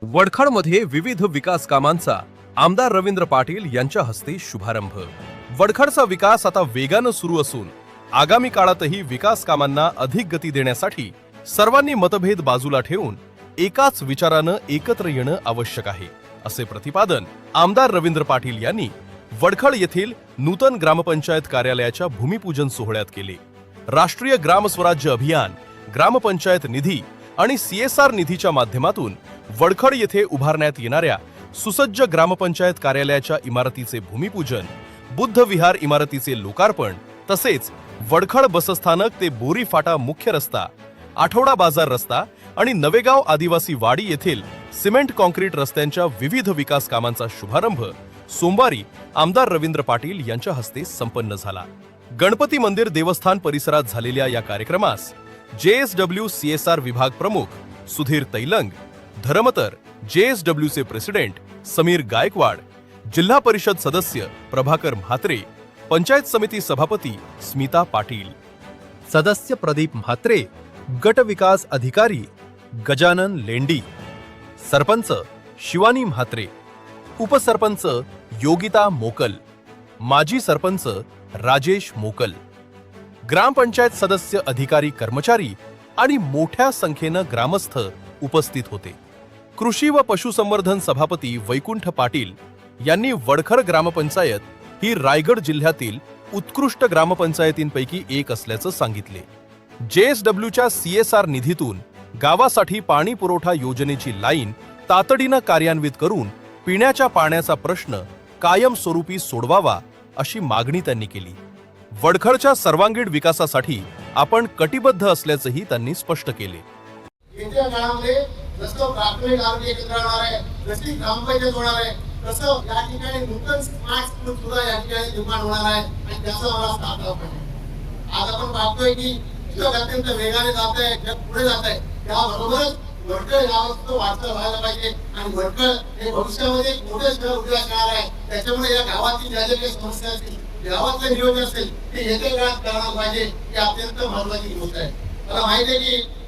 वडखडमध्ये विविध विकास कामांचा आमदार रवींद्र पाटील यांच्या हस्ते शुभारंभ। वडखडचा विकास आता वेगाने सुरू असून आगामी काळातही विकास कामांना अधिक गती देण्यासाठी सर्वांनी मतभेद बाजूला ठेवून एकाच विचारानं एकत्र येणं आवश्यक आहे, असे प्रतिपादन आमदार रवींद्र पाटील यांनी वडखड येथील नूतन ग्रामपंचायत कार्यालयाच्या भूमिपूजन सोहळ्यात केले। राष्ट्रीय ग्राम स्वराज्य अभियान, ग्रामपंचायत निधी आणि CSR निधीच्या माध्यमातून वडखड येथे उभारण्यात येणाऱ्या सुसज्ज ग्रामपंचायत कार्यालयाच्या इमारतीचे भूमिपूजन, बुद्ध विहार इमारतीचे लोकार्पण तसेच वडखड बसस्थानक ते बोरी फाटा मुख्य रस्ता, आठवडा बाजार रस्ता आणि नवेगाव आदिवासी वाडी येथील सिमेंट कॉन्क्रीट रस्त्यांच्या विविध विकास कामांचा शुभारंभ सोमवारी आमदार रवींद्र पाटील यांच्या हस्ते संपन्न झाला। गणपती मंदिर देवस्थान परिसरात झालेल्या या कार्यक्रमास JSW CSR विभाग प्रमुख सुधीर तैलंग, धरमतर JSWचे प्रेसिडेंट समीर गायकवाड, जिल्हा परिषद सदस्य प्रभाकर म्हात्रे, पंचायत समिती सभापती स्मिता पाटील, सदस्य प्रदीप म्हात्रे, गट विकास अधिकारी गजानन लेंडी, सरपंच शिवानी म्हात्रे, उपसरपंच योगिता मोकल, माजी सरपंच राजेश मोकल, ग्रामपंचायत सदस्य अधिकारी कर्मचारी आणि मोठ्या संख्येनं ग्रामस्थ उपस्थित होते। कृषी व पशुसंवर्धन सभापती वैकुंठ पाटील यांनी वडखड ग्रामपंचायत ही रायगड जिल्ह्यातील उत्कृष्ट ग्रामपंचायतींपैकी एक असल्याचं सांगितले। JSWच्या CSR निधीतून गावासाठी पाणी पुरवठा योजनेची लाईन तातडीनं कार्यान्वित करून पिण्याच्या पाण्याचा प्रश्न कायमस्वरूपी सोडवावा अशी मागणी त्यांनी केली। वडखडच्या सर्वांगीण विकासासाठी आपण कटिबद्ध असल्याचंही त्यांनी स्पष्ट केले। येत्या काळामध्ये जसं प्राथमिक आरोग्य केंद्र होणार आहे, जशी ग्रामपंचायत होणार आहे, तसं या ठिकाणी नूतन स्मार्ट स्कूल सुद्धा या ठिकाणी निर्माण होणार आहे आणि त्याचा मला स्टार्टअप आहे। आज आपण पाहतोय की जग अत्यंत वेगाने जात आहे, जग पुढे जात आहे, त्याबरोबरच वडखड गावाचं वाटचाल व्हायला पाहिजे आणि वडखड हे भविष्यामध्ये एक मोठे शहर उद्या येणार आहे। त्याच्यामुळे या गावातील ज्या ज्या काही समस्या असतील, गावातलं नियोजन असेल ते येत्या काळात करणार पाहिजे, ही अत्यंत महत्वाची गोष्ट आहे। मला माहिती आहे की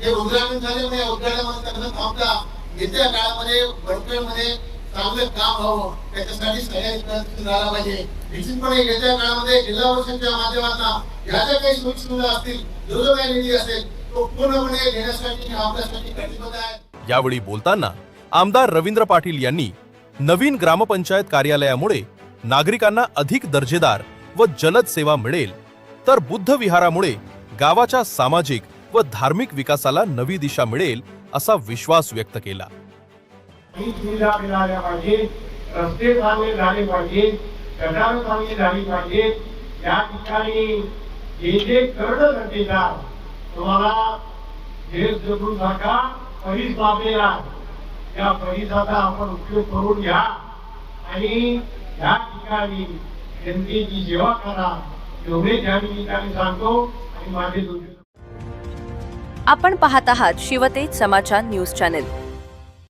हे उद्घाटन झाल्यामुळे उद्घाटनामध्ये त्यांना थांबता येत्या काळामध्ये वडखडमध्ये चांगलं काम व्हावं त्याच्यासाठी सगळ्यांनी प्रयत्न झाला पाहिजे। निश्चितपणे येत्या काळामध्ये जिल्हा परिषदेच्या माध्यमातून ज्या ज्या काही सुविधा असतील, जो काही निधी असेल तो पूर्णपणे देण्यासाठी आपल्यासाठी कटिबद्ध आहे। यावेळी बोलताना आमदार रवींद्र पाटील यांनी नवीन ग्रामपंचायत कार्यालयामुळे नागरिकांना अधिक दर्जेदार व जलद सेवा मिळेल, तर बुद्ध विहारामुळे गावाच्या सामाजिक व धार्मिक विकासाला नवी दिशा मिळेल असा विश्वास व्यक्त केला। सुविधा मिळाल्या पाहिजे, रस्ते चांगले झाले पाहिजे, गटार चांगली झाली पाहिजे। या ठिकाणी जे करणं गरजेचं आहे, तुम्हाला JSW सारखा परिस लाभलेला या परिसाचा आपण उपयोग करून घ्या आणि या ठिकाणी जनतेची सेवा करा, एवढे त्या ठिकाणी सांगतो आणि माझे आपण पाहत आहात शिवतेज समाचार न्यूज चॅनल।